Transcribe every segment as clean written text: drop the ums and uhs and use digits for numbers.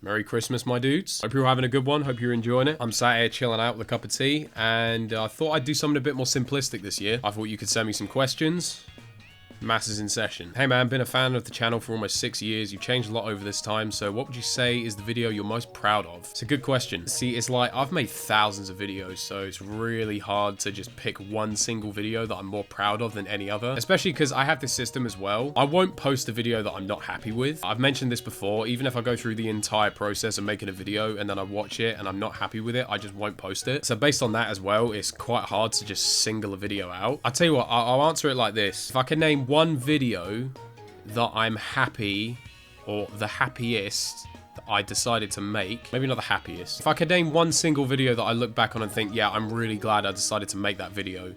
Merry Christmas, my dudes. Hope you're having a good one. Hope you're enjoying it. I'm sat here chilling out with a cup of tea, and I thought I'd do something a bit more simplistic this year. I thought you could send me some questions. Masses in session. Hey man, been a fan of the channel for almost 6 years. You've changed a lot over this time, so what would you say is the video you're most proud of? It's a good question. See, it's like I've made thousands of videos, so it's really hard to just pick one single video that I'm more proud of than any other, especially because I have this system as well. I won't post a video that I'm not happy with. I've mentioned this before. Even if I go through the entire process of making a video and then I watch it and I'm not happy with it, I just won't post it. So based on that as well, it's quite hard to just single a video out. I'll tell you what, I'll answer it like this. If I can name one video that I'm happy, or the happiest that I decided to make, maybe not the happiest. If I could name one single video that I look back on and think, yeah, I'm really glad I decided to make that video,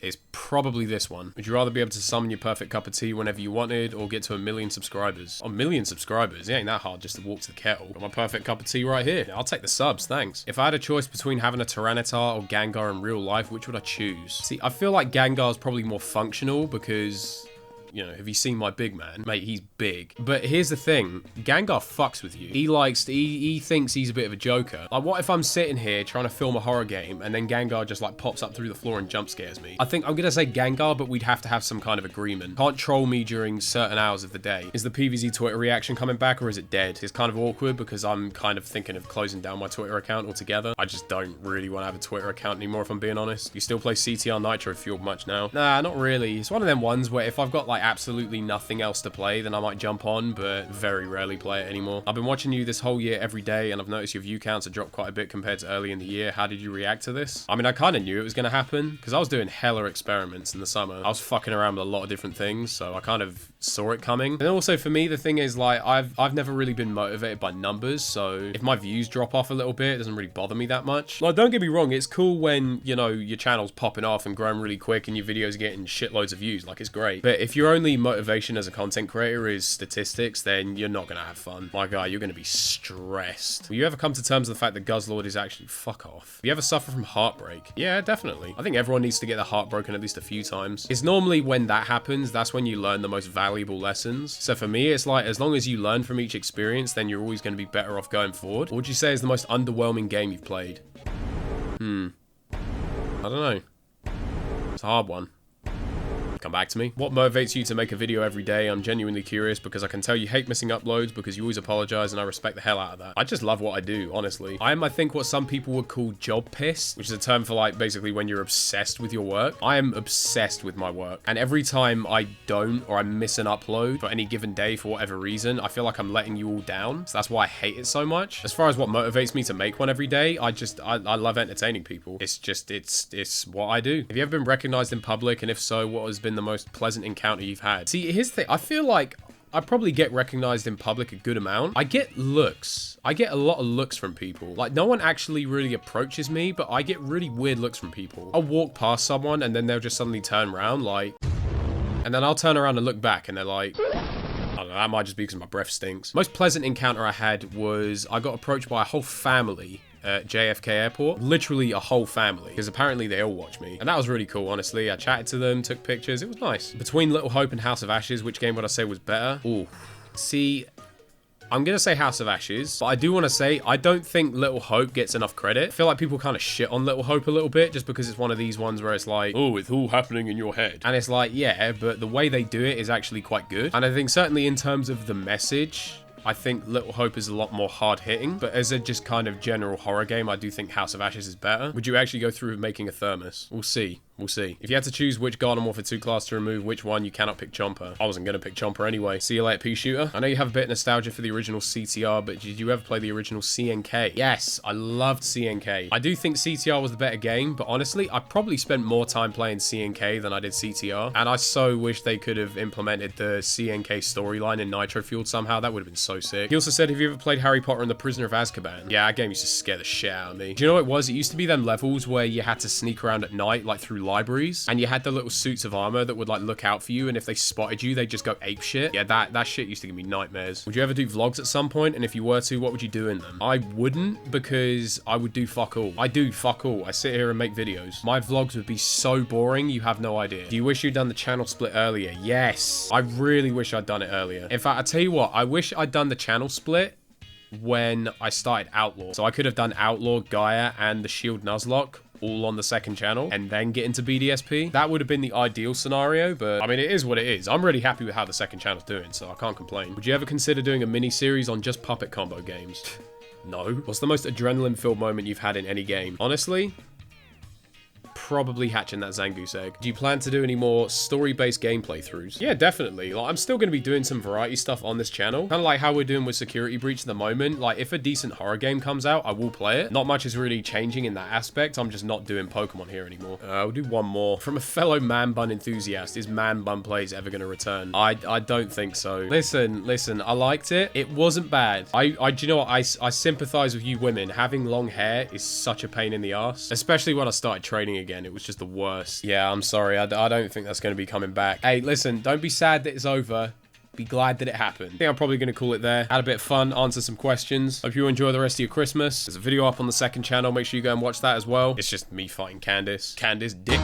it's probably this one. Would you rather be able to summon your perfect cup of tea whenever you wanted, or get to 1 million subscribers? 1 million subscribers? It ain't that hard just to walk to the kettle. Got my perfect cup of tea right here. I'll take the subs, thanks. If I had a choice between having a Tyranitar or Gengar in real life, which would I choose? See, I feel like Gengar's probably more functional because, you know, have you seen my big man? Mate, he's big. But here's the thing. Gengar fucks with you. He thinks he's a bit of a joker. Like, what if I'm sitting here trying to film a horror game and then Gengar just, like, pops up through the floor and jump scares me? I think I'm gonna say Gengar, but we'd have to have some kind of agreement. Can't troll me during certain hours of the day. Is the PVZ Twitter reaction coming back, or is it dead? It's kind of awkward because I'm kind of thinking of closing down my Twitter account altogether. I just don't really want to have a Twitter account anymore, if I'm being honest. You still play CTR Nitro Fueled much now? Nah, not really. It's one of them ones where if I've got, like, absolutely nothing else to play, then I might jump on, but very rarely play it anymore. I've been watching you this whole year every day, and I've noticed your view counts have dropped quite a bit compared to early in the year. How did you react to this? I mean, I kind of knew it was going to happen, because I was doing hella experiments in the summer. I was fucking around with a lot of different things, so I kind of saw it coming. And also for me, the thing is, like, I've never really been motivated by numbers, so if my views drop off a little bit, it doesn't really bother me that much. Like, don't get me wrong, it's cool when, you know, your channel's popping off and growing really quick and your videos are getting shitloads of views. Like, it's great. But if your only motivation as a content creator is statistics, then you're not gonna have fun. My guy, you're gonna be stressed. Will you ever come to terms with the fact that Guzzlord is actually fuck off? You ever suffer from heartbreak? Yeah, definitely. I think everyone needs to get their heart broken at least a few times. It's normally when that happens, that's when you learn the most valuable lessons. So for me, it's like, as long as you learn from each experience, then you're always gonna be better off going forward. What would you say is the most underwhelming game you've played? I don't know. It's a hard one. Come back to me. What motivates you to make a video every day? I'm genuinely curious because I can tell you hate missing uploads because you always apologize, and I respect the hell out of that. I just love what I do, honestly. I am, I think, what some people would call job pissed, which is a term for, like, basically when you're obsessed with your work. I am obsessed with my work, and every time I don't, or I miss an upload for any given day for whatever reason, I feel like I'm letting you all down. So that's why I hate it so much. As far as what motivates me to make one every day, I love entertaining people. It's what I do. Have you ever been recognized in public, and if so, what has been the most pleasant encounter you've had? See, here's the thing. I feel like I probably get recognized in public a good amount. I get looks. I get a lot of looks from people. Like, no one actually really approaches me, but I get really weird looks from people. I'll walk past someone and then they'll just suddenly turn around, like, and then I'll turn around and look back and they're like, I don't know, that might just be because my breath stinks. Most pleasant encounter I had was I got approached by a whole family at JFK Airport. Literally a whole family, because apparently they all watch me. And that was really cool, honestly. I chatted to them, took pictures. It was nice. Between Little Hope and House of Ashes, which game would I say was better? Ooh. See, I'm gonna say House of Ashes, but I do want to say I don't think Little Hope gets enough credit. I feel like people kind of shit on Little Hope a little bit just because it's one of these ones where it's like, oh, it's all happening in your head. And it's like, yeah, but the way they do it is actually quite good. And I think certainly in terms of the message, I think Little Hope is a lot more hard-hitting, but as a just kind of general horror game, I do think House of Ashes is better. Would you actually go through with making a thermos? We'll see. We'll see. If you had to choose which Garden Warfare 2 class to remove, which one, you cannot pick Chomper. I wasn't going to pick Chomper anyway. See you later, Pea Shooter. I know you have a bit of nostalgia for the original CTR, but did you ever play the original CNK? Yes, I loved CNK. I do think CTR was the better game, but honestly, I probably spent more time playing CNK than I did CTR, and I so wish they could have implemented the CNK storyline in Nitro Fueled somehow. That would have been so sick. He also said, have you ever played Harry Potter and the Prisoner of Azkaban? Yeah, that game used to scare the shit out of me. Do you know what it was? It used to be them levels where you had to sneak around at night, like through libraries, and you had the little suits of armor that would like look out for you, and if they spotted you, they'd just go ape shit. Yeah, that shit used to give me nightmares. Would you ever do vlogs at some point? And if you were to, what would you do in them? I wouldn't, because I would do fuck all. I do fuck all. I sit here and make videos. My vlogs would be so boring, you have no idea. Do you wish you'd done the channel split earlier? Yes. I really wish I'd done it earlier. In fact, I tell you what, I wish I'd done the channel split when I started Outlaw. So I could have done Outlaw, Gaia, and the Shield Nuzlocke all on the second channel and then get into BDSP. That would have been the ideal scenario, but I mean, it is what it is. I'm really happy with how the second channel's doing, so I can't complain. Would you ever consider doing a mini series on just puppet combo games? No. What's the most adrenaline-filled moment you've had in any game? Honestly, probably hatching that Zangoose egg. Do you plan to do any more story-based game playthroughs? Yeah, definitely. Like, I'm still going to be doing some variety stuff on this channel. Kind of like how we're doing with Security Breach at the moment. Like, if a decent horror game comes out, I will play it. Not much is really changing in that aspect. I'm just not doing Pokemon here anymore. We'll do one more. From a fellow man bun enthusiast, is man bun Playz ever going to return? I don't think so. Listen, I liked it. It wasn't bad. Do you know what? I sympathize with you women. Having long hair is such a pain in the ass, especially when I started training again. It was just the worst. Yeah, I'm sorry. I don't think that's going to be coming back. Hey, listen, don't be sad that it's over. Be glad that it happened. I think I'm probably going to call it there. Had a bit of fun, answer some questions. Hope you enjoy the rest of your Christmas. There's a video up on the second channel. Make sure you go and watch that as well. It's just me fighting Candace. Candace dick.